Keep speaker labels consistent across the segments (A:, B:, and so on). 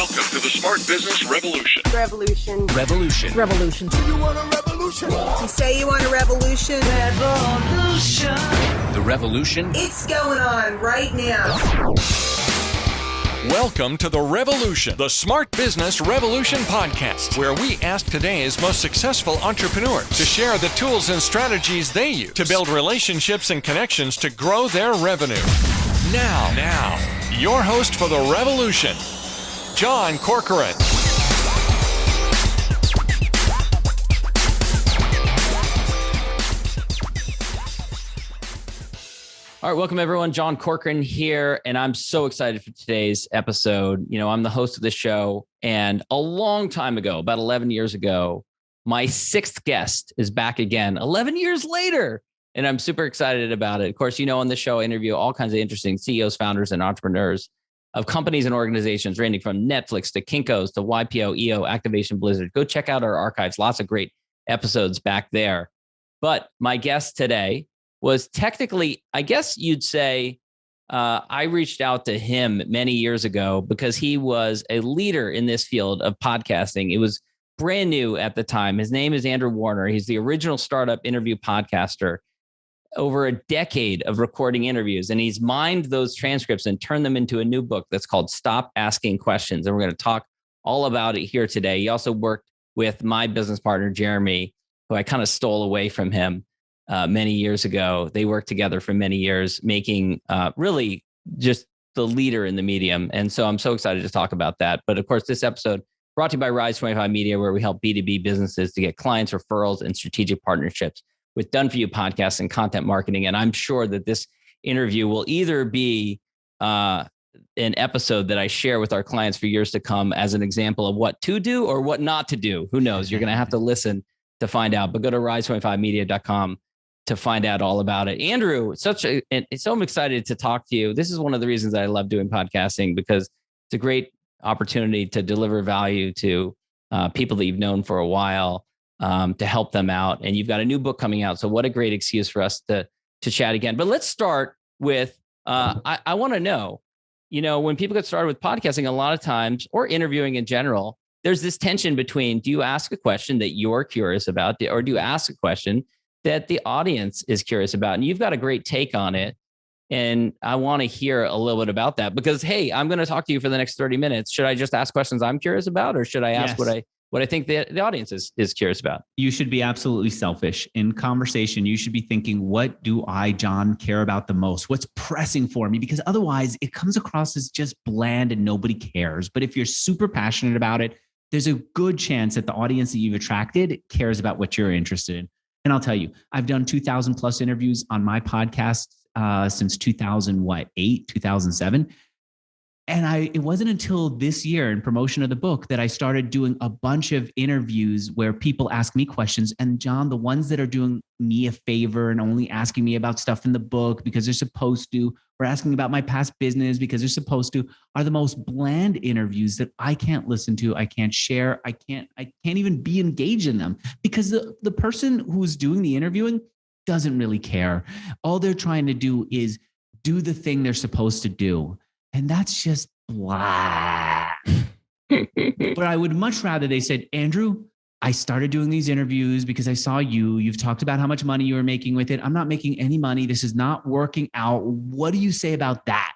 A: Welcome to the Smart Business Revolution.
B: Revolution.
C: Revolution.
B: Revolution.
D: You want a revolution?
B: You say you want a revolution?
C: Revolution. The revolution.
B: It's going on right now.
E: Welcome to The Revolution, the Smart Business Revolution podcast, where we ask today's most successful entrepreneurs to share the tools and strategies they use to build relationships and connections to grow their revenue. Now, your host for The Revolution, John Corcoran.
F: All right, welcome everyone. John Corcoran here, and I'm so excited for today's episode. You know, I'm the host of the show, and a long time ago, about 11 years ago, my sixth guest is back again, 11 years later, and I'm super excited about it. Of course, you know, on the show, I interview all kinds of interesting CEOs, founders, and entrepreneurs of companies and organizations ranging from Netflix to Kinko's to YPO, EO, Activation Blizzard. Go check out our archives. Lots of great episodes back there. But my guest today was technically, I guess you'd say, I reached out to him many years ago because he was a leader in this field of podcasting. It was brand new at the time. His name is Andrew Warner. He's the original startup interview podcaster, over a decade of recording interviews. And he's mined those transcripts and turned them into a new book that's called Stop Asking Questions. And we're going to talk all about it here today. He also worked with my business partner, Jeremy, who I kind of stole away from him many years ago. They worked together for many years, making really just the leader in the medium. And so I'm so excited to talk about that. But of course, this episode brought to you by Rise 25 Media, where we help B2B businesses to get clients, referrals, and strategic partnerships with done-for-you podcasts and content marketing. And I'm sure that this interview will either be an episode that I share with our clients for years to come as an example of what to do or what not to do. Who knows? You're going to have to listen to find out. But go to rise25media.com to find out all about it. Andrew, so I'm excited to talk to you. This is one of the reasons that I love doing podcasting, because it's a great opportunity to deliver value to people that you've known for a while, to help them out. And you've got a new book coming out. So what a great excuse for us to chat again. But let's start with, I want to know, you know, when people get started with podcasting, a lot of times, or interviewing in general, there's this tension between, do you ask a question that you're curious about, or do you ask a question that the audience is curious about? And you've got a great take on it. And I want to hear a little bit about that, because, hey, I'm going to talk to you for the next 30 minutes. Should I just ask questions I'm curious about, or should I ask what I think the audience is curious about?
G: You should be absolutely selfish. In conversation, you should be thinking, what do I, John, care about the most? What's pressing for me? Because otherwise it comes across as just bland and nobody cares. But if you're super passionate about it, there's a good chance that the audience that you've attracted cares about what you're interested in. And I'll tell you, I've done 2,000 plus interviews on my podcast since 2008, 2007. And it wasn't until this year in promotion of the book that I started doing a bunch of interviews where people ask me questions. And John, the ones that are doing me a favor and only asking me about stuff in the book because they're supposed to, or asking about my past business because they're supposed to, are the most bland interviews that I can't listen to. I can't share. I can't even be engaged in them, because the person who's doing the interviewing doesn't really care. All they're trying to do is do the thing they're supposed to do. And that's just blah. But I would much rather they said, Andrew, I started doing these interviews because I saw you've talked about how much money you were making with it. I'm not making any money. This is not working out. What do you say about that?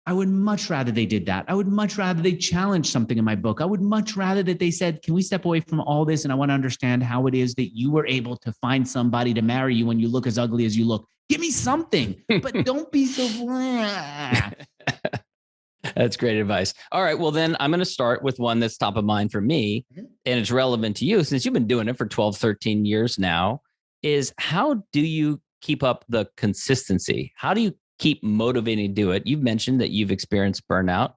G: I would much rather they did that. I would much rather they challenged something in my book. I would much rather that they said, can we step away from all this? And I want to understand how it is that you were able to find somebody to marry you when you look as ugly as you look. Give me something, but don't be so blah.
F: That's great advice. All right. Well, then I'm going to start with one that's top of mind for me, and it's relevant to you since you've been doing it for 12, 13 years now, is how do you keep up the consistency? How do you keep motivating to do it? You've mentioned that you've experienced burnout,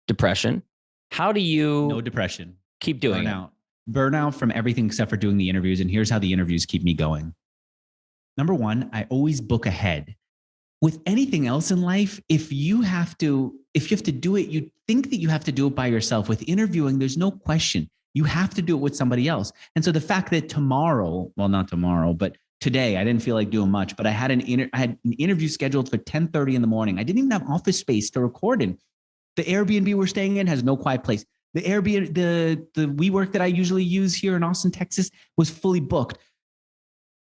F: depression. How do you
G: No depression.
F: keep doing
G: Burnout. Burnout from everything except for doing the interviews. And here's how the interviews keep me going. Number one, I always book ahead. With anything else in life, if you have to do it, you think that you have to do it by yourself. With interviewing, there's no question. You have to do it with somebody else. And so the fact that tomorrow, well, not tomorrow, but today, I didn't feel like doing much, but I had an interview scheduled for 10:30 in the morning. I didn't even have office space to record in. The Airbnb we're staying in has no quiet place. The Airbnb, the WeWork that I usually use here in Austin, Texas, was fully booked.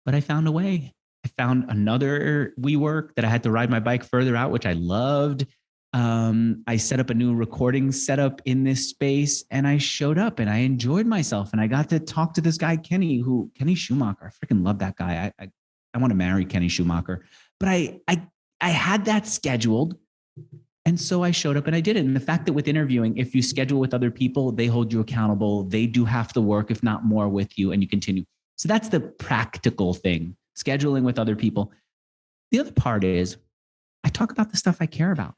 G: But I found a way. I found another WeWork that I had to ride my bike further out, which I loved. I set up a new recording setup in this space, and I showed up and I enjoyed myself. And I got to talk to this guy, Kenny Schumacher. I freaking love that guy. I want to marry Kenny Schumacher. But I had that scheduled. And so I showed up and I did it. And the fact that with interviewing, if you schedule with other people, they hold you accountable. They do half the work, if not more, with you, and you continue. So that's the practical thing, scheduling with other people. The other part is I talk about the stuff I care about.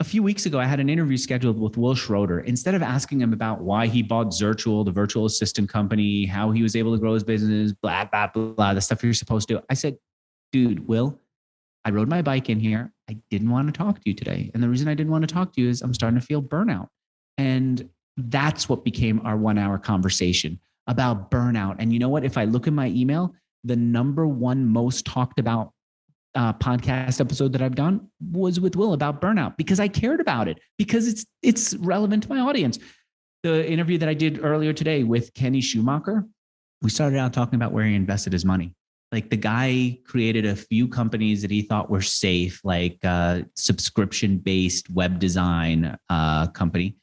G: A few weeks ago, I had an interview scheduled with Will Schroeder. Instead of asking him about why he bought Zirtual, the virtual assistant company, how he was able to grow his business, blah, blah, blah, the stuff you're supposed to do. I said, dude, Will, I rode my bike in here. I didn't want to talk to you today. And the reason I didn't want to talk to you is I'm starting to feel burnout. And that's what became our 1 hour conversation about burnout. And you know what? If I look at my email, the number one most talked about podcast episode that I've done was with Will about burnout, because I cared about it, because it's relevant to my audience. The interview that I did earlier today with Kenny Schumacher, we started out talking about where he invested his money. Like, the guy created a few companies that he thought were safe, like a subscription-based web design company.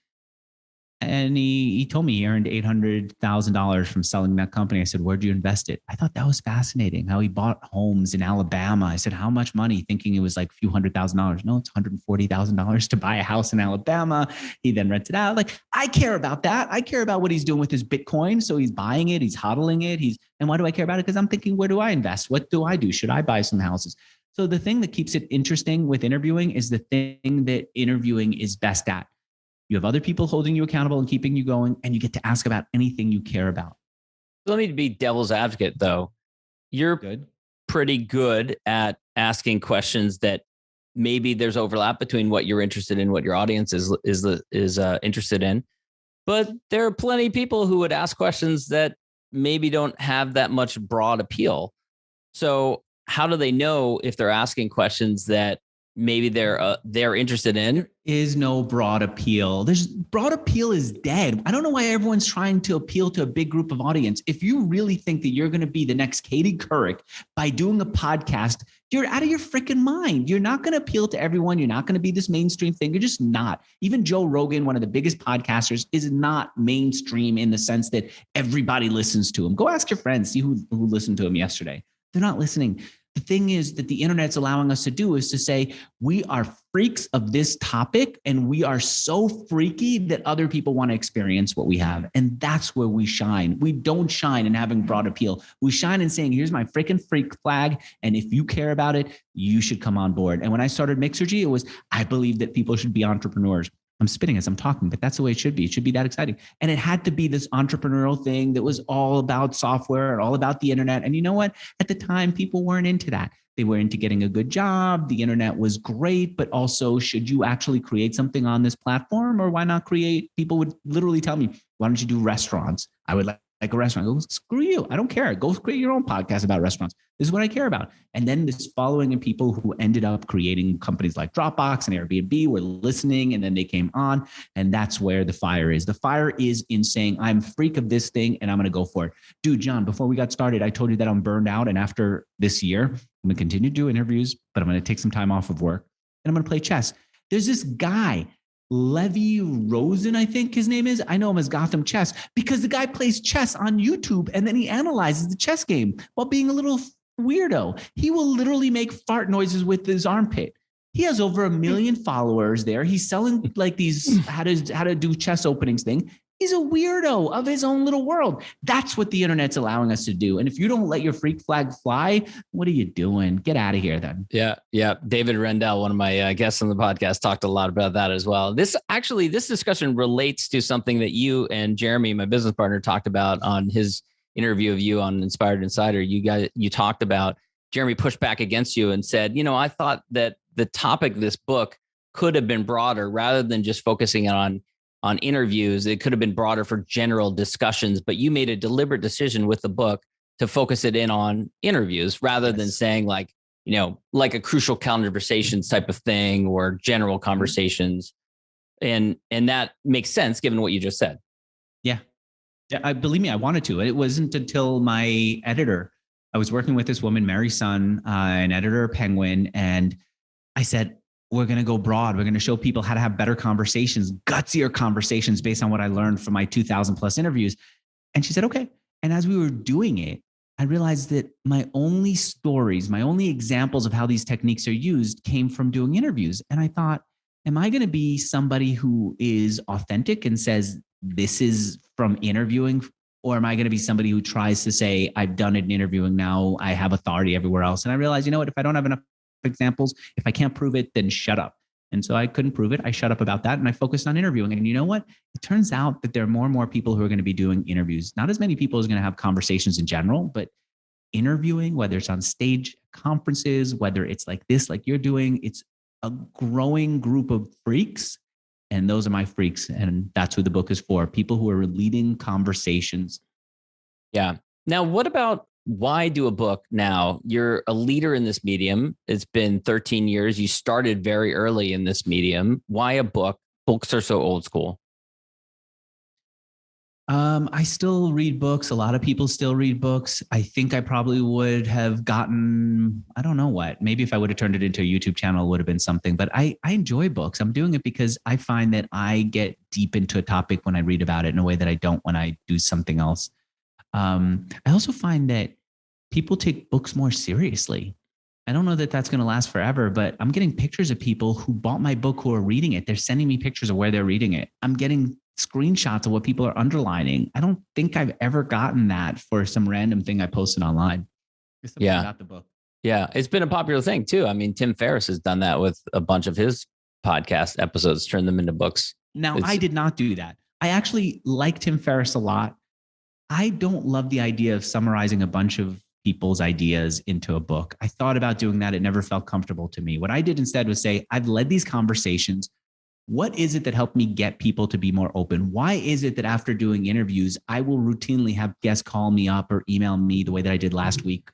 G: And he told me he earned $800,000 from selling that company. I said, where'd you invest it? I thought that was fascinating, how he bought homes in Alabama. I said, how much money? Thinking it was like a few $100,000. No, it's $140,000 to buy a house in Alabama. He then rents it out. Like, I care about that. I care about what he's doing with his Bitcoin. So he's buying it, he's hodling it. And why do I care about it? Because I'm thinking, where do I invest? What do I do? Should I buy some houses? So the thing that keeps it interesting with interviewing is the thing that interviewing is best at. You have other people holding you accountable and keeping you going, and you get to ask about anything you care about.
F: Let me be devil's advocate, though. You're pretty good at asking questions that maybe there's overlap between what you're interested in, what your audience is interested in. But there are plenty of people who would ask questions that maybe don't have that much broad appeal. So how do they know if they're asking questions that maybe they're interested in?
G: There is no broad appeal. Broad appeal is dead. I don't know why everyone's trying to appeal to a big group of audience. If you really think that you're going to be the next Katie Couric by doing a podcast, you're out of your freaking mind. You're not going to appeal to everyone. You're not going to be this mainstream thing. You're just not. Even Joe Rogan, one of the biggest podcasters, is not mainstream in the sense that everybody listens to him. Go ask your friends, see who listened to him yesterday. They're not listening. The thing is that the internet's allowing us to do is to say, we are freaks of this topic, and we are so freaky that other people want to experience what we have. And that's where we shine. We don't shine in having broad appeal. We shine in saying, here's my freaking freak flag. And if you care about it, you should come on board. And when I started Mixergy, it was, I believe that people should be entrepreneurs. I'm spitting as I'm talking, but that's the way it should be. It should be that exciting. And it had to be this entrepreneurial thing that was all about software and all about the internet. And you know what? At the time, people weren't into that. They were into getting a good job. The internet was great, but also, should you actually create something on this platform, or why not create? People would literally tell me, why don't you do restaurants? I would like a restaurant. I go, screw you. I don't care. Go create your own podcast about restaurants. This is what I care about. And then this following and people who ended up creating companies like Dropbox and Airbnb were listening, and then they came on. And that's where the fire is. The fire is in saying, I'm a freak of this thing and I'm going to go for it. Dude, John, before we got started, I told you that I'm burned out. And after this year, I'm going to continue to do interviews, but I'm going to take some time off of work and I'm going to play chess. There's this guy, Levy Rosen, I think his name is. I know him as Gotham Chess because the guy plays chess on YouTube and then he analyzes the chess game while being a little weirdo. He will literally make fart noises with his armpit. He has over 1 million followers there. He's selling like these how to do chess openings thing. He's a weirdo of his own little world. That's what the internet's allowing us to do. And if you don't let your freak flag fly, what are you doing? Get out of here then.
F: Yeah. David Rendell, one of my guests on the podcast, talked a lot about that as well. This discussion relates to something that you and Jeremy, my business partner, talked about on his interview of you on Inspired Insider. You talked about, Jeremy pushed back against you and said, I thought that the topic of this book could have been broader rather than just focusing on interviews. It could have been broader for general discussions, but you made a deliberate decision with the book to focus it in on interviews rather than saying like a crucial conversations type of thing or general conversations. And that makes sense given what you just said.
G: Yeah. I believe me, I wanted to. It wasn't until my editor, I was working with this woman, Mary Sun, an editor of Penguin. And I said, we're going to go broad. We're going to show people how to have better conversations, gutsier conversations based on what I learned from my 2,000 plus interviews. And she said, okay. And as we were doing it, I realized that my only stories, my only examples of how these techniques are used came from doing interviews. And I thought, am I going to be somebody who is authentic and says, this is from interviewing? Or am I going to be somebody who tries to say, I've done it in interviewing, now I have authority everywhere else? And I realized, you know what, if I don't have enough examples, if I can't prove it, then shut up. And so I couldn't prove it. I shut up about that and I focused on interviewing. And you know what? It turns out that there are more and more people who are going to be doing interviews. Not as many people as going to have conversations in general, but interviewing, whether it's on stage conferences, whether it's like this, like you're doing, it's a growing group of freaks. And those are my freaks. And that's who the book is for. People who are leading conversations.
F: Yeah. Now, what about why do a book now? You're a leader in this medium. It's been 13 years. You started very early in this medium. Why a book? Books are so old school.
G: I still read books. A lot of people still read books. I think I probably would have gotten, I don't know what, maybe if I would have turned it into a YouTube channel, it would have been something, but I enjoy books. I'm doing it because I find that I get deep into a topic when I read about it in a way that I don't when I do something else. I also find that people take books more seriously. I don't know that that's going to last forever, but I'm getting pictures of people who bought my book who are reading it. They're sending me pictures of where they're reading it. I'm getting screenshots of what people are underlining. I don't think I've ever gotten that for some random thing I posted online.
F: Yeah.
G: About the book.
F: Yeah. It's been a popular thing too. I mean, Tim Ferriss has done that with a bunch of his podcast episodes, turned them into books.
G: Now, I did not do that. I actually like Tim Ferriss a lot. I don't love the idea of summarizing a bunch of people's ideas into a book. I thought about doing that. It never felt comfortable to me. What I did instead was say, I've led these conversations. What is it that helped me get people to be more open? Why is it that after doing interviews, I will routinely have guests call me up or email me the way that I did last week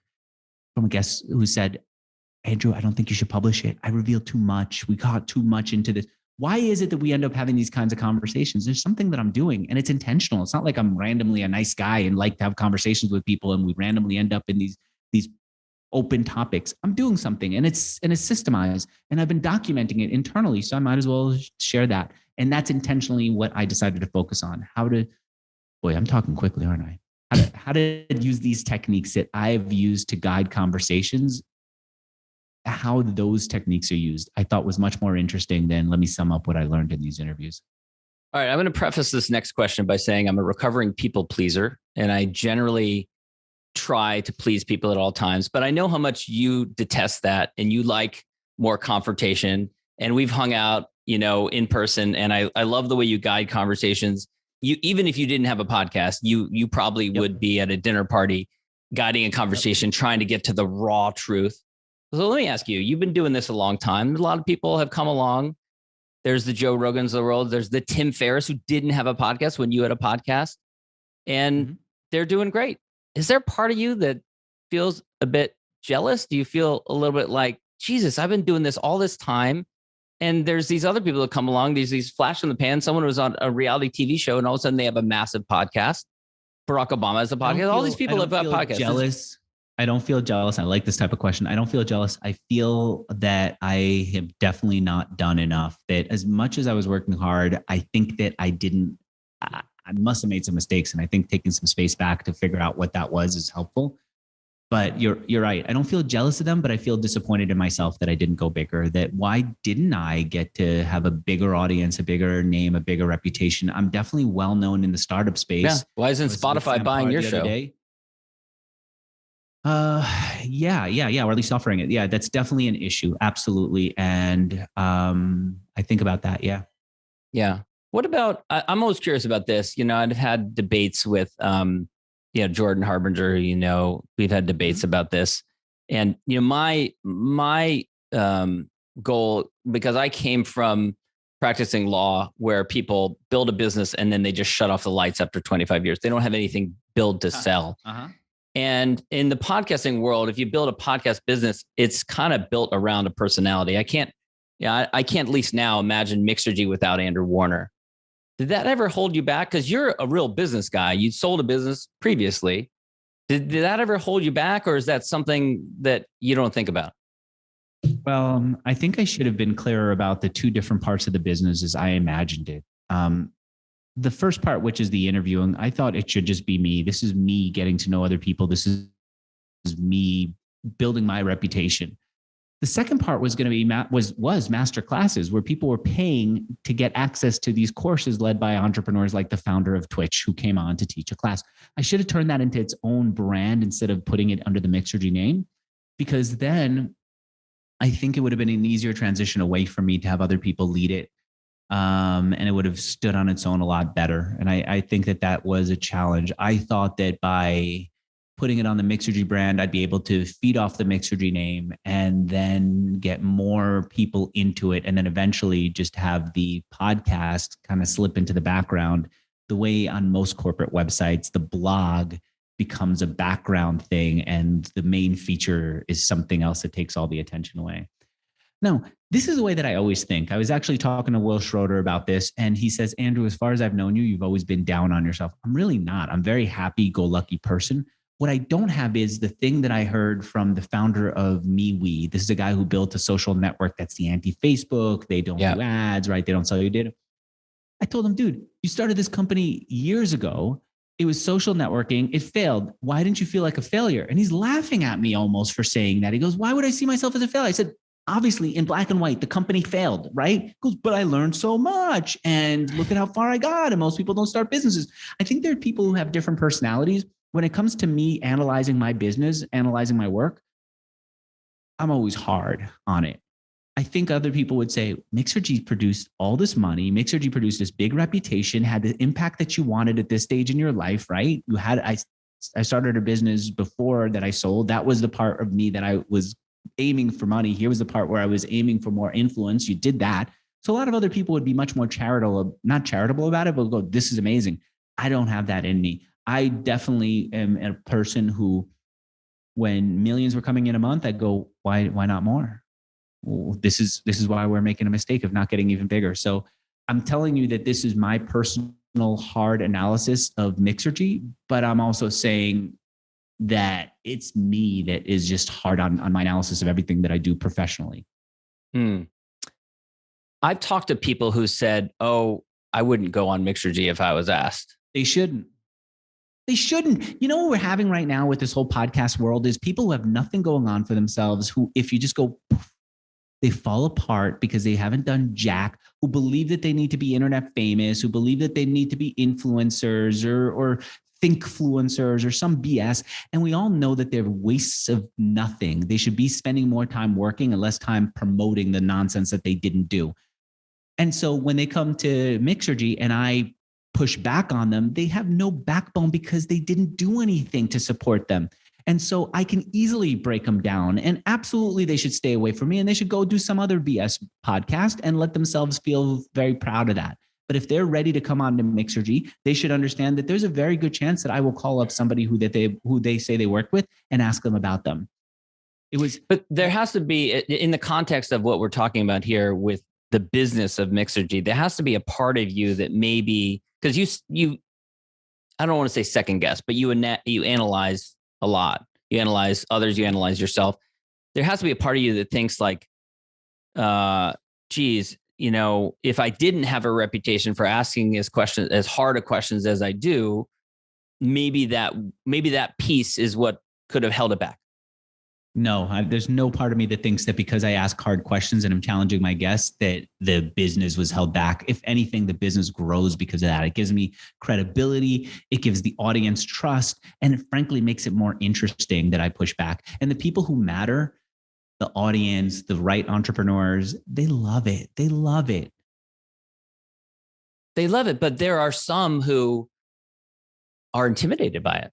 G: from a guest who said, Andrew, I don't think you should publish it. I revealed too much. We got too much into this. Why is it that we end up having these kinds of conversations? There's something that I'm doing and it's intentional. It's not like I'm randomly a nice guy and like to have conversations with people and we randomly end up in these open topics. I'm doing something and it's systemized and I've been documenting it internally. So I might as well share that. And that's intentionally what I decided to focus on. I'm talking quickly, aren't I? How to use these techniques that I've used to guide conversations. How those techniques are used, I thought was much more interesting than let me sum up what I learned in these interviews.
F: All right. I'm going to preface this next question by saying I'm a recovering people pleaser and I generally try to please people at all times, but I know how much you detest that and you like more confrontation. And we've hung out, in person. And I love the way you guide conversations. Even if you didn't have a podcast, you probably would be at a dinner party guiding a conversation, trying to get to the raw truth. So let me ask you, you've been doing this a long time. A lot of people have come along. There's the Joe Rogans of the world. There's the Tim Ferriss who didn't have a podcast when you had a podcast and they're doing great. Is there part of you that feels a bit jealous? Do you feel a little bit like, Jesus, I've been doing this all this time. And there's these other people that come along, these flash in the pan. Someone was on a reality TV show and all of a sudden they have a massive podcast. Barack Obama has a podcast. All these people have got podcasts.
G: Jealous. I don't feel jealous. I like this type of question. I don't feel jealous. I feel that I have definitely not done enough. That as much as I was working hard, I think that I must have made some mistakes. And I think taking some space back to figure out what that was is helpful. But you're right. I don't feel jealous of them, but I feel disappointed in myself that I didn't go bigger. That why didn't I get to have a bigger audience, a bigger name, a bigger reputation? I'm definitely well known in the startup space.
F: Yeah. Why isn't Spotify buying your show?
G: Yeah. Or at least offering it. Yeah, that's definitely an issue. Absolutely. And I think about that. Yeah.
F: Yeah. What about, I'm always curious about this. I've had debates with, Jordan Harbinger, we've had debates about this and, my goal, because I came from practicing law where people build a business and then they just shut off the lights after 25 years. They don't have anything built to sell. And in the podcasting world, if you build a podcast business, it's kind of built around a personality. I can't Yeah, I can't at least now imagine Mixergy without Andrew Warner. Did that ever hold you back? Because you're a real business guy. You sold a business previously. Did that ever hold you back, or is that something that you don't think about?
G: Well, I think I should have been clearer about the two different parts of the business as I imagined it. The first part, which is the interviewing, I thought it should just be me. This is me getting to know other people. This is me building my reputation. The second part was going to be was master classes where people were paying to get access to these courses led by entrepreneurs like the founder of Twitch who came on to teach a class. I should have turned that into its own brand instead of putting it under the Mixergy name, because then I think it would have been an easier transition away from me to have other people lead it. And it would have stood on its own a lot better. And I think that was a challenge. I thought that by putting it on the Mixergy brand, I'd be able to feed off the Mixergy name and then get more people into it. And then eventually just have the podcast kind of slip into the background. The way on most corporate websites, the blog becomes a background thing and the main feature is something else that takes all the attention away. No, this is the way that I always think. I was actually talking to Will Schroeder about this, and he says, Andrew, as far as I've known you, you've always been down on yourself. I'm really not. I'm a very happy-go-lucky person. What I don't have is the thing that I heard from the founder of MeWe. This is a guy who built a social network that's the anti-Facebook. They don't do ads, right? They don't sell you data. I told him, dude, you started this company years ago. It was social networking. It failed. Why didn't you feel like a failure? And he's laughing at me almost for saying that. He goes, why would I see myself as a failure? I said, obviously in black and white, the company failed, right? He goes, but I learned so much and look at how far I got. And most people don't start businesses. I think there are people who have different personalities. When it comes to me analyzing my business, analyzing my work, I'm always hard on it. I think other people would say, Mixergy produced all this money. Mixergy produced this big reputation, had the impact that you wanted at this stage in your life, right? I started a business before that I sold. That was the part of me that I was aiming for money. Here was the part where I was aiming for more influence. You did that. So a lot of other people would be much more not charitable about it, but go, this is amazing. I don't have that in me. I definitely am a person who, when millions were coming in a month, I'd go, why not more? Well, this is why we're making a mistake of not getting even bigger. So I'm telling you that this is my personal hard analysis of Mixergy, but I'm also saying that it's me that is just hard on my analysis of everything that I do professionally.
F: I've talked to people who said, oh, I wouldn't go on Mixergy if I was asked.
G: They shouldn't. They shouldn't. You know what we're having right now with this whole podcast world is people who have nothing going on for themselves, who, if you just go, poof, they fall apart because they haven't done jack, who believe that they need to be internet famous, who believe that they need to be influencers or thinkfluencers or some BS. And we all know that they're wastes of nothing. They should be spending more time working and less time promoting the nonsense that they didn't do. And so when they come to Mixergy and I push back on them, they have no backbone because they didn't do anything to support them. And so I can easily break them down, and absolutely they should stay away from me and they should go do some other BS podcast and let themselves feel very proud of that. But if they're ready to come on to Mixergy, they should understand that there's a very good chance that I will call up somebody who they say they work with and ask them about them.
F: But there has to be, in the context of what we're talking about here with the business of Mixergy, there has to be a part of you that maybe, because you, I don't want to say second guess, but you analyze a lot. You analyze others, you analyze yourself. There has to be a part of you that thinks like, geez, you know, if I didn't have a reputation for asking as hard of questions as I do, maybe that piece is what could have held it back.
G: No, there's no part of me that thinks that because I ask hard questions and I'm challenging my guests that the business was held back. If anything, the business grows because of that. It gives me credibility. It gives the audience trust. And it frankly makes it more interesting that I push back. And the people who matter, the audience, the right entrepreneurs, they love it. They love it.
F: They love it. But there are some who are intimidated by it.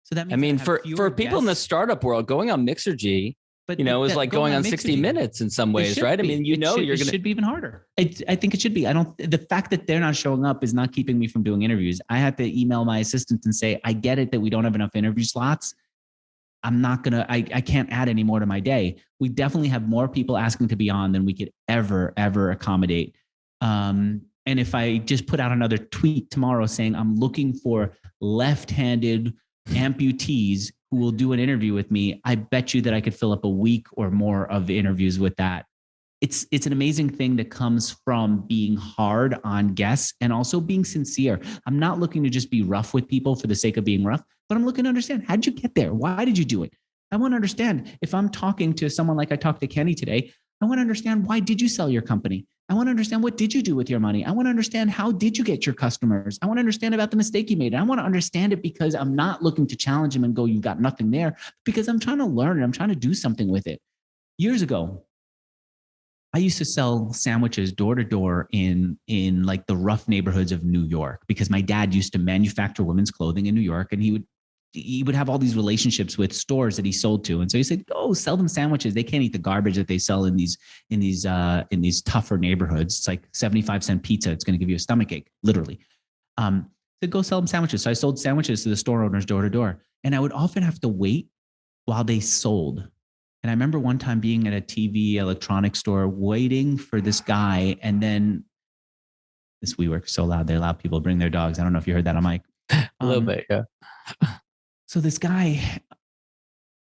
G: So that means
F: I mean, for people in the startup world, going on Mixergy, but is like going on 60 Minutes in some ways, right?
G: Be.
F: I mean, it
G: should be even harder. I think it should be. The fact that they're not showing up is not keeping me from doing interviews. I had to email my assistant and say, I get it that we don't have enough interview slots. I can't add any more to my day. We definitely have more people asking to be on than we could ever accommodate. And if I just put out another tweet tomorrow saying I'm looking for left-handed amputees who will do an interview with me, I bet you that I could fill up a week or more of interviews with that. It's an amazing thing that comes from being hard on guests and also being sincere. I'm not looking to just be rough with people for the sake of being rough, but I'm looking to understand, how did you get there? Why did you do it? I want to understand. If I'm talking to someone like I talked to Kenny today, I want to understand, why did you sell your company? I want to understand, what did you do with your money? I want to understand, how did you get your customers? I want to understand about the mistake you made. And I want to understand it because I'm not looking to challenge him and go, you've got nothing there, because I'm trying to learn and I'm trying to do something with it. Years ago, I used to sell sandwiches door to door in like the rough neighborhoods of New York, because my dad used to manufacture women's clothing in New York, and he would have all these relationships with stores that he sold to. And so he said, go sell them sandwiches. They can't eat the garbage that they sell in these tougher neighborhoods. It's like 75-cent pizza. It's going to give you a stomachache, literally. So go sell them sandwiches. So I sold sandwiches to the store owners door to door. And I would often have to wait while they sold. And I remember one time being at a TV electronics store waiting for this guy. And then this WeWork is so loud. They allow people to bring their dogs. I don't know if you heard that on mic.
F: A little bit, yeah.
G: So this guy,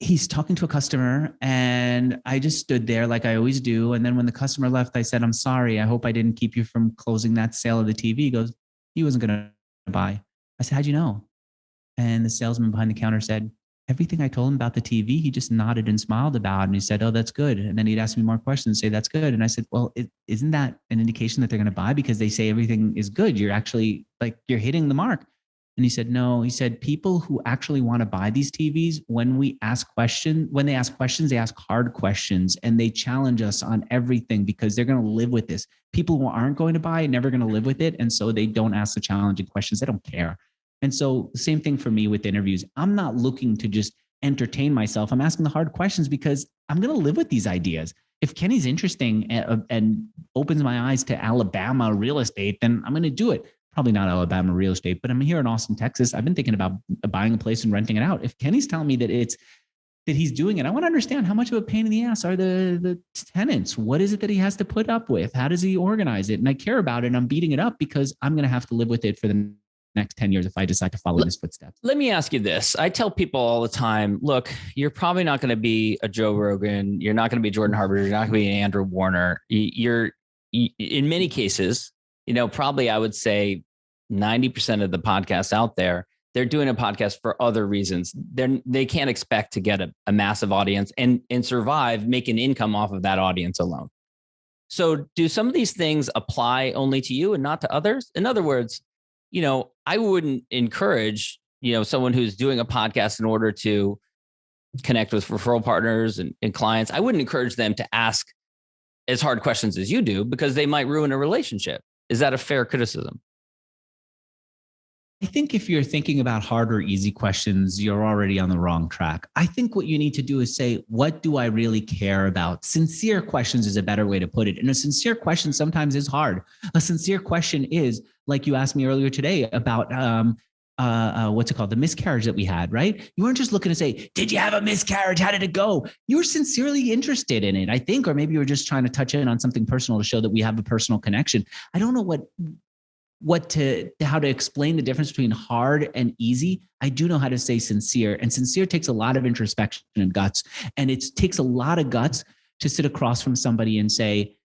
G: he's talking to a customer, and I just stood there like I always do. And then when the customer left, I said, I'm sorry. I hope I didn't keep you from closing that sale of the TV. He goes, he wasn't going to buy. I said, how'd you know? And the salesman behind the counter said, everything I told him about the TV, he just nodded and smiled about. And he said, oh, that's good. And then he'd ask me more questions and say, that's good. And I said, well, isn't that an indication that they're going to buy? Because they say everything is good. You're actually you're hitting the mark. And he said, no, he said, people who actually want to buy these TVs, when they ask questions, they ask hard questions, and they challenge us on everything because they're going to live with this. People who aren't going to buy are never going to live with it. And so they don't ask the challenging questions. They don't care. And so the same thing for me with interviews. I'm not looking to just entertain myself. I'm asking the hard questions because I'm going to live with these ideas. If Kenny's interesting and opens my eyes to Alabama real estate, then I'm going to do it. Probably not Alabama real estate, but I'm here in Austin, Texas. I've been thinking about buying a place and renting it out. If Kenny's telling me that he's doing it, I want to understand, how much of a pain in the ass are the tenants? What is it that he has to put up with? How does he organize it? And I care about it, and I'm beating it up because I'm going to have to live with it for the next 10 years if I decide to follow in his footsteps.
F: Let me ask you this. I tell people all the time, look, you're probably not going to be a Joe Rogan. You're not going to be Jordan Harbinger. You're not going to be an Andrew Warner. You're in many cases, probably I would say 90% of the podcasts out there, they're doing a podcast for other reasons. They can't expect to get a massive audience and survive, make an income off of that audience alone. So do some of these things apply only to you and not to others? In other words, I wouldn't encourage, someone who's doing a podcast in order to connect with referral partners and clients. I wouldn't encourage them to ask as hard questions as you do, because they might ruin a relationship. Is that a fair criticism?
G: I think if you're thinking about hard or easy questions, you're already on the wrong track. I think what you need to do is say, what do I really care about? Sincere questions is a better way to put it. And a sincere question sometimes is hard. A sincere question is, like you asked me earlier today about what's it called? The miscarriage that we had, right? You weren't just looking to say, did you have a miscarriage? How did it go? You were sincerely interested in it, I think, or maybe you were just trying to touch in on something personal to show that we have a personal connection. I don't know how to explain the difference between hard and easy. I do know how to say sincere, and sincere takes a lot of introspection and guts. And it takes a lot of guts to sit across from somebody and say,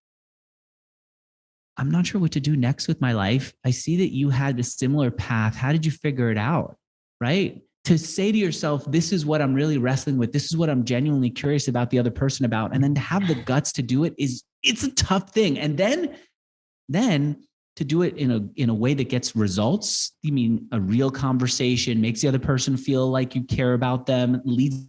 G: I'm not sure what to do next with my life. I see that you had a similar path. How did you figure it out? Right? To say to yourself, this is what I'm really wrestling with. This is what I'm genuinely curious about the other person about. And then to have the guts to do it it's a tough thing. And then to do it in a way that gets results. You mean a real conversation, makes the other person feel like you care about them, leads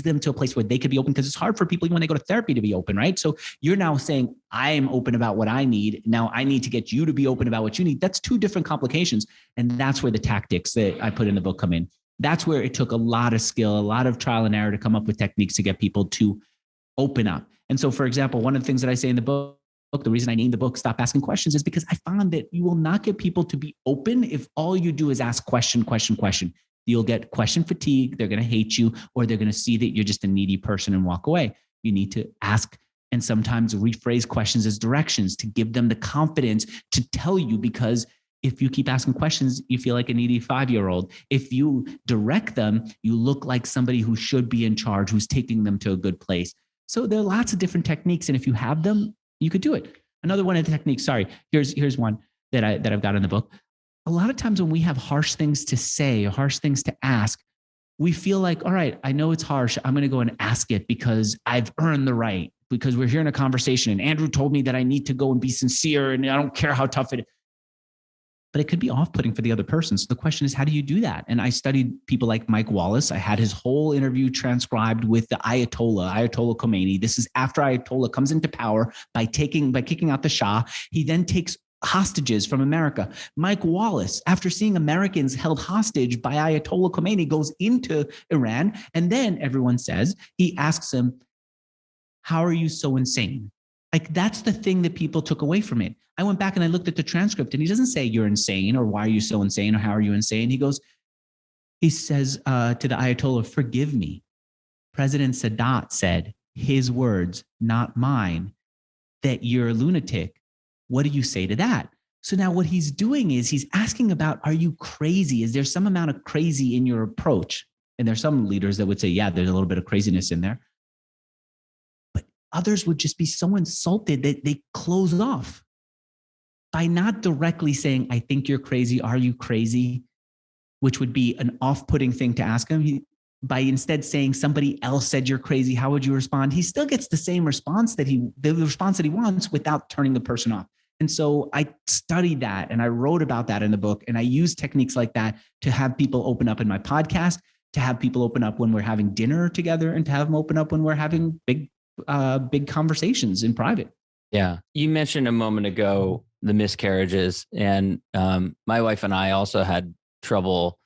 G: them to a place where they could be open, because it's hard for people even when they go to therapy to be open, right? So you're now saying, I'm open about what I need. Now I need to get you to be open about what you need. That's two different complications. And that's where the tactics that I put in the book come in. That's where it took a lot of skill, a lot of trial and error to come up with techniques to get people to open up. And so, for example, one of the things that I say in the book, the reason I named the book Stop Asking Questions, is because I found that you will not get people to be open if all you do is ask question. You'll get question fatigue. They're going to hate you, or they're going to see that you're just a needy person and walk away. You need to ask and sometimes rephrase questions as directions to give them the confidence to tell you, because if you keep asking questions, you feel like a needy 5-year-old. If you direct them, you look like somebody who should be in charge, who's taking them to a good place. So there are lots of different techniques. And if you have them, you could do it. Another one of the techniques, here's one that I've got in the book. A lot of times when we have harsh things to say or harsh things to ask, we feel like, all right, I know it's harsh. I'm going to go and ask it because I've earned the right, because we're here in a conversation and Andrew told me that I need to go and be sincere and I don't care how tough it is. But it could be off-putting for the other person. So the question is, how do you do that? And I studied people like Mike Wallace. I had his whole interview transcribed with the Ayatollah Khomeini. This is after Ayatollah comes into power by kicking out the Shah. He then takes hostages from America. Mike Wallace, after seeing Americans held hostage by Ayatollah Khomeini, goes into Iran. And then everyone says, he asks him, how are you so insane? Like, that's the thing that people took away from it. I went back and I looked at the transcript and he doesn't say you're insane or why are you so insane or how are you insane? He says to the Ayatollah, forgive me. President Sadat said, his words, not mine, that you're a lunatic. What do you say to that? So now what he's doing is he's asking about, are you crazy? Is there some amount of crazy in your approach? And there's some leaders that would say, yeah, there's a little bit of craziness in there. But others would just be so insulted that they close it off. By not directly saying, I think you're crazy, are you crazy? Which would be an off-putting thing to ask him. By instead saying somebody else said you're crazy, how would you respond? He still gets the same response the response that he wants without turning the person off. And so I studied that and I wrote about that in the book. And I use techniques like that to have people open up in my podcast, to have people open up when we're having dinner together, and to have them open up when we're having big conversations in private.
F: Yeah. You mentioned a moment ago the miscarriages, and my wife and I also had trouble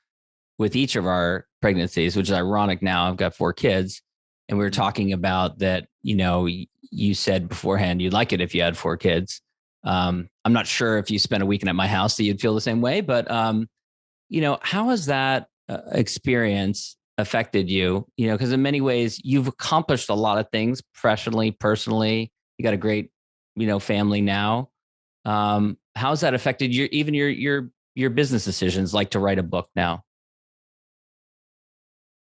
F: with each of our pregnancies, which is ironic. Now I've got 4 kids, and we were talking about that. You said beforehand you'd like it if you had 4 kids. I'm not sure if you spent a weekend at my house that you'd feel the same way, but how has that experience affected you? Because in many ways you've accomplished a lot of things professionally, personally. You got a great family now. How's that affected your business decisions, like to write a book now?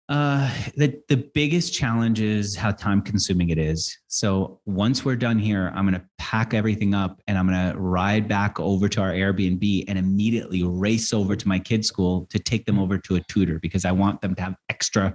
G: The biggest challenge is how time consuming it is. So once we're done here, I'm going to pack everything up and I'm going to ride back over to our Airbnb and immediately race over to my kids' school to take them over to a tutor, because I want them to have extra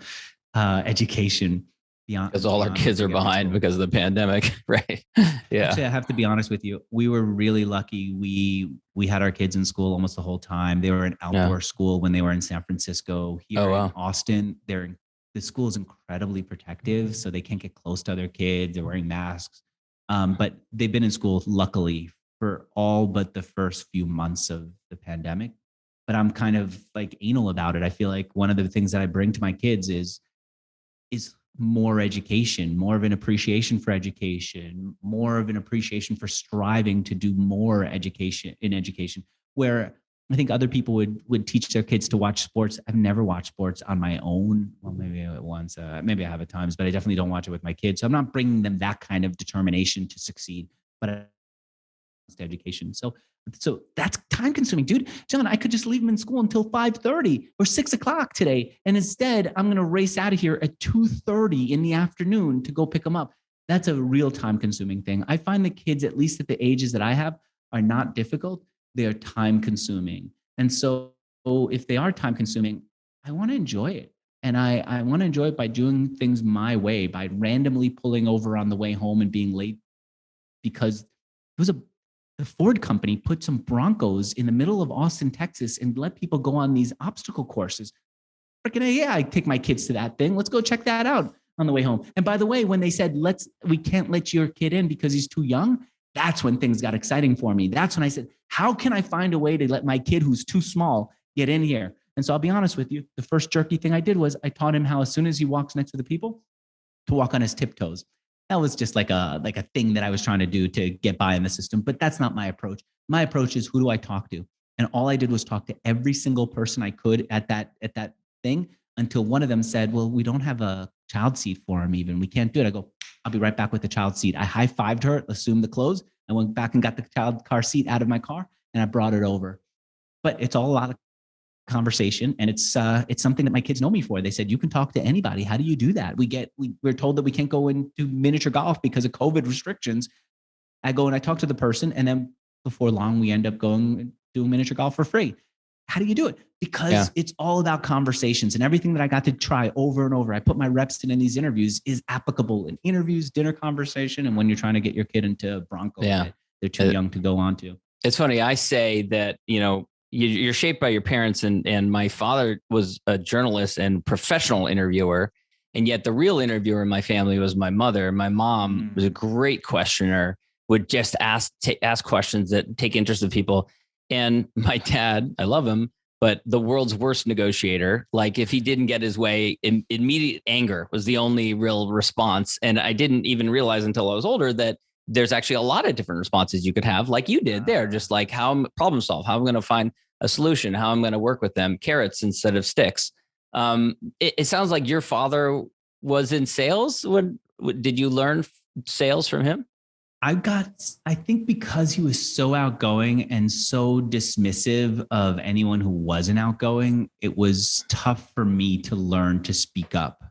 G: education.
F: Because all our kids are behind because of the pandemic, right? Yeah.
G: Actually, I have to be honest with you. We were really lucky. We had our kids in school almost the whole time. They were in outdoor school when they were in San Francisco. Here in Austin, the school is incredibly protective, so they can't get close to other kids. They're wearing masks. But they've been in school, luckily, for all but the first few months of the pandemic. But I'm kind of like anal about it. I feel like one of the things that I bring to my kids is more education, more of an appreciation for education, more of an appreciation for striving to do more education, where I think other people would teach their kids to watch sports. I've never watched sports on my own. Well, maybe once, maybe I have at times, but I definitely don't watch it with my kids. So I'm not bringing them that kind of determination to succeed, but education. So that's time consuming, dude. John, I could just leave them in school until 5:30 or 6 o'clock today. And instead I'm going to race out of here at 2:30 in the afternoon to go pick them up. That's a real time consuming thing. I find the kids, at least at the ages that I have, are not difficult. They are time consuming. And so if they are time consuming, I want to enjoy it. And I want to enjoy it by doing things my way, by randomly pulling over on the way home and being late because the Ford company put some Broncos in the middle of Austin, Texas, and let people go on these obstacle courses. Freaking yeah, I take my kids to that thing. Let's go check that out on the way home. And by the way, when they said, we can't let your kid in because he's too young, that's when things got exciting for me. That's when I said, how can I find a way to let my kid who's too small get in here? And so I'll be honest with you, the first jerky thing I did was I taught him how, as soon as he walks next to the people, to walk on his tiptoes. That was just like a thing that I was trying to do to get by in the system, but that's not my approach. My approach is, who do I talk to? And all I did was talk to every single person I could at that thing until one of them said, well, we don't have a child seat for him even. We can't do it. I go, I'll be right back with the child seat. I high-fived her, assumed the clothes. I went back and got the child car seat out of my car and I brought it over. But it's all a lot of conversation. And it's something that my kids know me for. They said, you can talk to anybody. How do you do that? We're told that we can't go and do miniature golf because of COVID restrictions. I go and I talk to the person. And then before long, we end up going and doing miniature golf for free. How do you do it? Because it's all about conversations, and everything that I got to try over and over. I put my reps in these interviews is applicable in interviews, dinner conversation, and when you're trying to get your kid into Bronco, they're too young to go on to.
F: It's funny. I say that, you're shaped by your parents, and my father was a journalist and professional interviewer. And yet the real interviewer in my family was my mother. My mom was a great questioner, would just ask questions that take interest in people. And my dad, I love him, but the world's worst negotiator. Like if he didn't get his way, immediate anger was the only real response. And I didn't even realize until I was older that there's actually a lot of different responses you could have, like you did there, just like how I'm problem solve, how I'm going to find a solution, how I'm going to work with them, carrots instead of sticks. It sounds like your father was in sales. Did you learn sales from him?
G: I think because he was so outgoing and so dismissive of anyone who wasn't outgoing, it was tough for me to learn to speak up.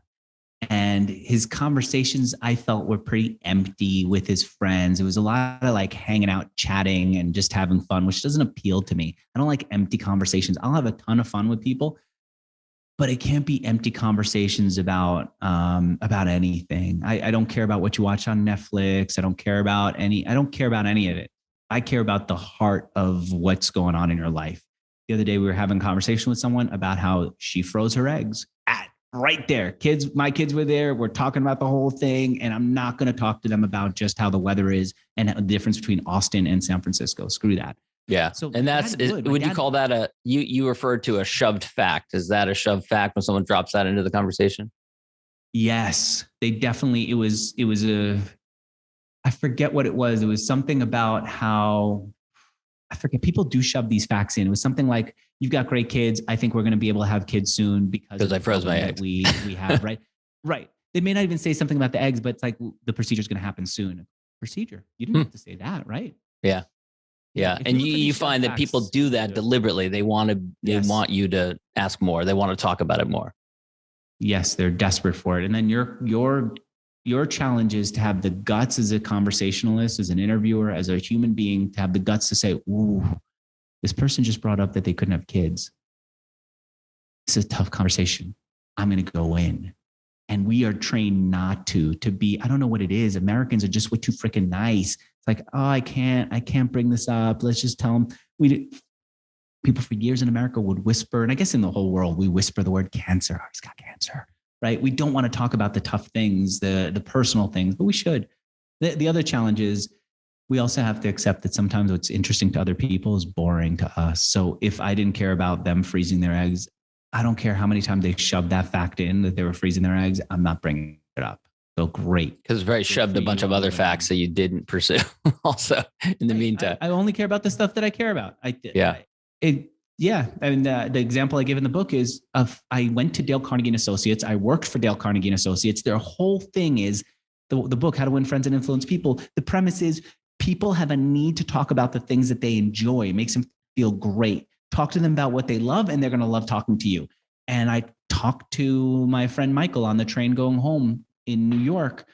G: And his conversations, I felt, were pretty empty with his friends. It was a lot of like hanging out, chatting, and just having fun, which doesn't appeal to me. I don't like empty conversations. I'll have a ton of fun with people, but it can't be empty conversations about anything. I don't care about what you watch on Netflix. I don't care about any of it. I care about the heart of what's going on in your life. The other day, we were having a conversation with someone about how she froze her eggs right there. My kids were there. We're talking about the whole thing. And I'm not going to talk to them about just how the weather is and the difference between Austin and San Francisco. Screw that.
F: Yeah. So, and would you call that you referred to a shoved fact? Is that a shoved fact when someone drops that into the conversation?
G: Yes, they definitely, it was I forget what it was. It was something about how, I forget, people do shove these facts in. It was something like, you've got great kids. I think we're going to be able to have kids soon because
F: I froze my eggs.
G: We have, right? Right. They may not even say something about the eggs, but it's like the procedure is going to happen soon. Procedure. You didn't have to say that, right?
F: Yeah. Yeah. And you find that people do that deliberately. They want you to ask more. They want to talk about it more.
G: Yes. They're desperate for it. And then your challenge is to have the guts as a conversationalist, as an interviewer, as a human being, to have the guts to say, ooh, this person just brought up that they couldn't have kids. It's a tough conversation. I'm going to go in. And we are trained not to be, I don't know what it is. Americans are just way too freaking nice. It's like, oh, I can't bring this up. Let's just tell them. People for years in America would whisper, and I guess in the whole world, we whisper the word cancer. Oh, he's got cancer, right? We don't want to talk about the tough things, the personal things, but we should. The other challenge is we also have to accept that sometimes what's interesting to other people is boring to us. So if I didn't care about them freezing their eggs, I don't care how many times they shoved that fact in that they were freezing their eggs. I'm not bringing it up. So great.
F: Because Ray shoved a bunch of other facts that you didn't pursue also in the meantime.
G: I only care about the stuff that I care about. I mean, the example I give in the book is I went to Dale Carnegie & Associates. I worked for Dale Carnegie & Associates. Their whole thing is the book, How to Win Friends and Influence People. The premise is people have a need to talk about the things that they enjoy. It makes them feel great. Talk to them about what they love, and they're going to love talking to you. And I talked to my friend Michael on the train going home in New York,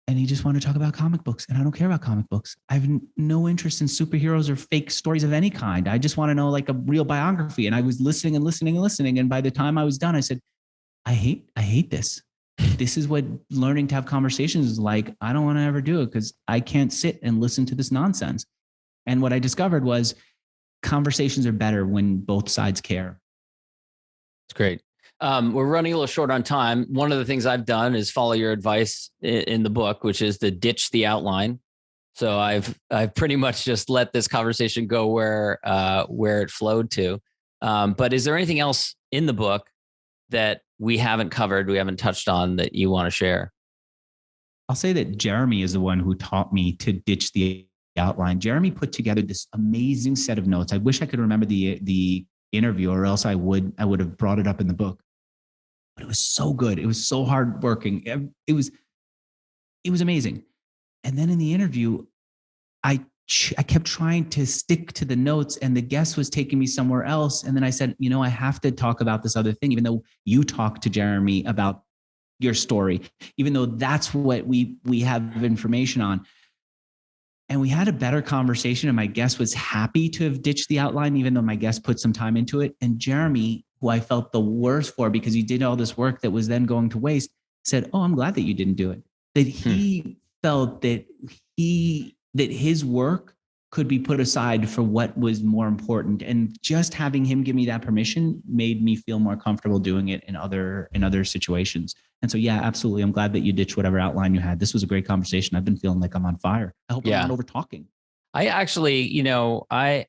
G: and he just wanted to talk about comic books. And I don't care about comic books. I have no interest in superheroes or fake stories of any kind. I just want to know like a real biography. And I was listening. And by the time I was done, I said, I hate this. This is what learning to have conversations is like. I don't want to ever do it because I can't sit and listen to this nonsense. And what I discovered was conversations are better when both sides care.
F: That's great. We're running a little short on time. One of the things I've done is follow your advice in the book, which is to ditch the outline. So I've pretty much just let this conversation go where it flowed to. But is there anything else in the book that we haven't covered, we haven't touched on that you want to share?
G: I'll say that Jeremy is the one who taught me to ditch the outline. Jeremy put together this amazing set of notes. I wish I could remember the interview, or else I would have brought it up in the book. But it was so good. It was so hardworking. It was amazing. And then in the interview, I kept trying to stick to the notes, and the guest was taking me somewhere else. And then I said, I have to talk about this other thing, even though you talked to Jeremy about your story, even though that's what we have information on. And we had a better conversation, and my guest was happy to have ditched the outline, even though my guest put some time into it. And Jeremy, who I felt the worst for because he did all this work that was then going to waste, said, "Oh, I'm glad that you didn't do it." That he felt that his work could be put aside for what was more important. And just having him give me that permission made me feel more comfortable doing it in other situations. And so, yeah, absolutely. I'm glad that you ditched whatever outline you had. This was a great conversation. I've been feeling like I'm on fire. I hope I'm not over talking.
F: I actually, I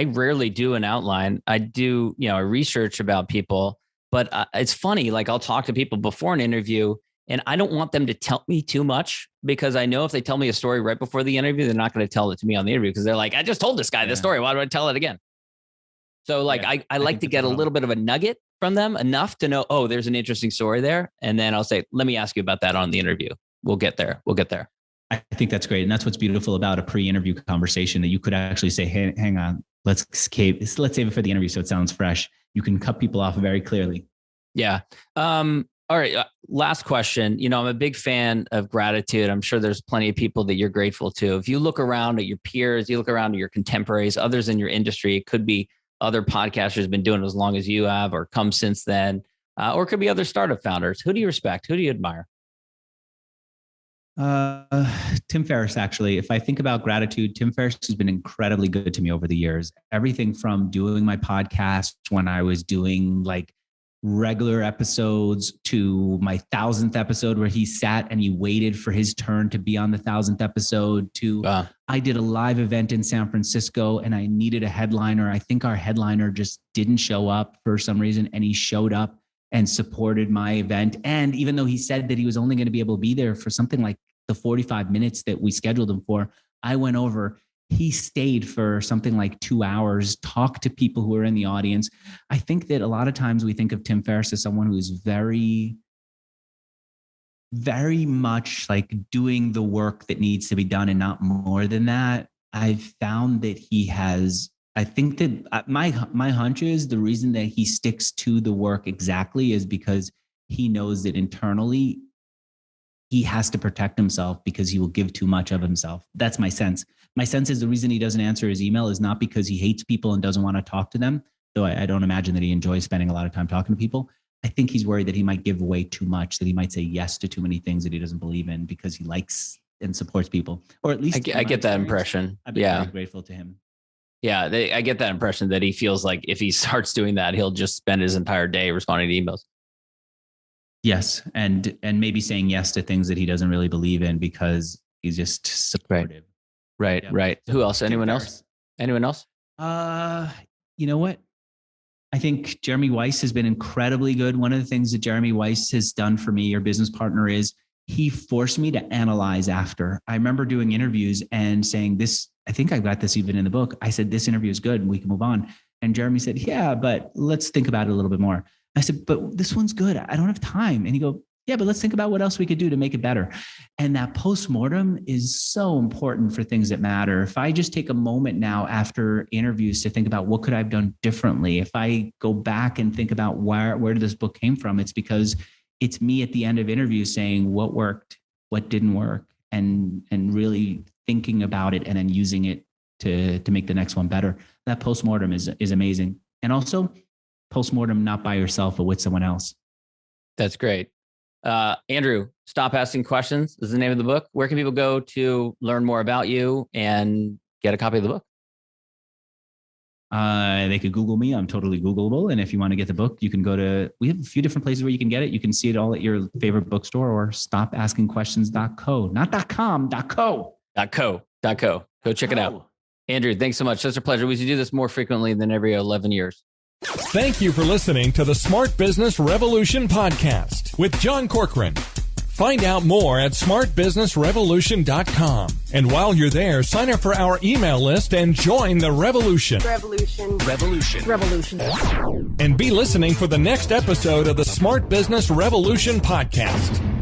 F: rarely do an outline. I do, I research about people, but it's funny. Like, I'll talk to people before an interview, and I don't want them to tell me too much, because I know if they tell me a story right before the interview, they're not going to tell it to me on the interview, because they're like, "I just told this guy this story. Why do I tell it again?" So like, I like to get a little bit of a nugget from them, enough to know, oh, there's an interesting story there. And then I'll say, "Let me ask you about that on the interview." We'll get there.
G: I think that's great. And that's what's beautiful about a pre-interview conversation, that you could actually say, "Hey, hang on, let's save it for the interview so it sounds fresh." You can cut people off very clearly.
F: Yeah. All right. Last question. I'm a big fan of gratitude. I'm sure there's plenty of people that you're grateful to. If you look around at your peers, you look around at your contemporaries, others in your industry, it could be other podcasters been doing it as long as you have, or come since then, or it could be other startup founders. Who do you respect? Who do you admire?
G: Tim Ferriss, actually. If I think about gratitude, Tim Ferriss has been incredibly good to me over the years. Everything from doing my podcast when I was doing like regular episodes to my 1,000th episode where he sat and he waited for his turn to be on the 1,000th episode, to I did a live event in San Francisco and I needed a headliner. I think our headliner just didn't show up for some reason, and he showed up and supported my event. And even though he said that he was only going to be able to be there for something like the 45 minutes that we scheduled him for, I went over. He stayed for something like 2 hours, talked to people who were in the audience. I think that a lot of times we think of Tim Ferriss as someone who's very, very much like doing the work that needs to be done and not more than that. I've found that he has, I think that my hunch is the reason that he sticks to the work exactly is because he knows that internally he has to protect himself, because he will give too much of himself. That's my sense. My sense is the reason he doesn't answer his email is not because he hates people and doesn't want to talk to them, though I don't imagine that he enjoys spending a lot of time talking to people. I think he's worried that he might give away too much, that he might say yes to too many things that he doesn't believe in because he likes and supports people. Or at least
F: I get that impression.
G: I've been very grateful to him.
F: Yeah, I get that impression that he feels like if he starts doing that, he'll just spend his entire day responding to emails.
G: Yes, and maybe saying yes to things that he doesn't really believe in because he's just supportive.
F: Right. Who else? Anyone else? Anyone else?
G: You know what? I think Jeremy Weiss has been incredibly good. One of the things that Jeremy Weiss has done for me, your business partner, is he forced me to analyze after. I remember doing interviews and saying this, I think I got this even in the book. I said, "This interview is good and we can move on." And Jeremy said, "Yeah, but let's think about it a little bit more." I said, "But this one's good. I don't have time." And he go, "Yeah, but let's think about what else we could do to make it better." And that postmortem is so important for things that matter. If I just take a moment now after interviews to think about what could I have done differently, if I go back and think about where did this book came from, it's because it's me at the end of interviews saying what worked, what didn't work, and really thinking about it and then using it to make the next one better. That postmortem is amazing. And also postmortem not by yourself, but with someone else.
F: That's great. Andrew, Stop Asking Questions is the name of the book. Where can people go to learn more about you and get a copy of the book?
G: They could Google me. I'm totally Googleable. And if you want to get the book, you can go to, we have a few different places where you can get it. You can see it all at your favorite bookstore or stopaskingquestions.co, not .com, .co.
F: .co. Go check it out. Andrew, thanks so much. Such a pleasure. We should do this more frequently than every 11 years.
E: Thank you for listening to the Smart Business Revolution podcast with John Corcoran. Find out more at smartbusinessrevolution.com. And while you're there, sign up for our email list and join the revolution.
B: Revolution.
C: Revolution.
B: Revolution.
E: And be listening for the next episode of the Smart Business Revolution podcast.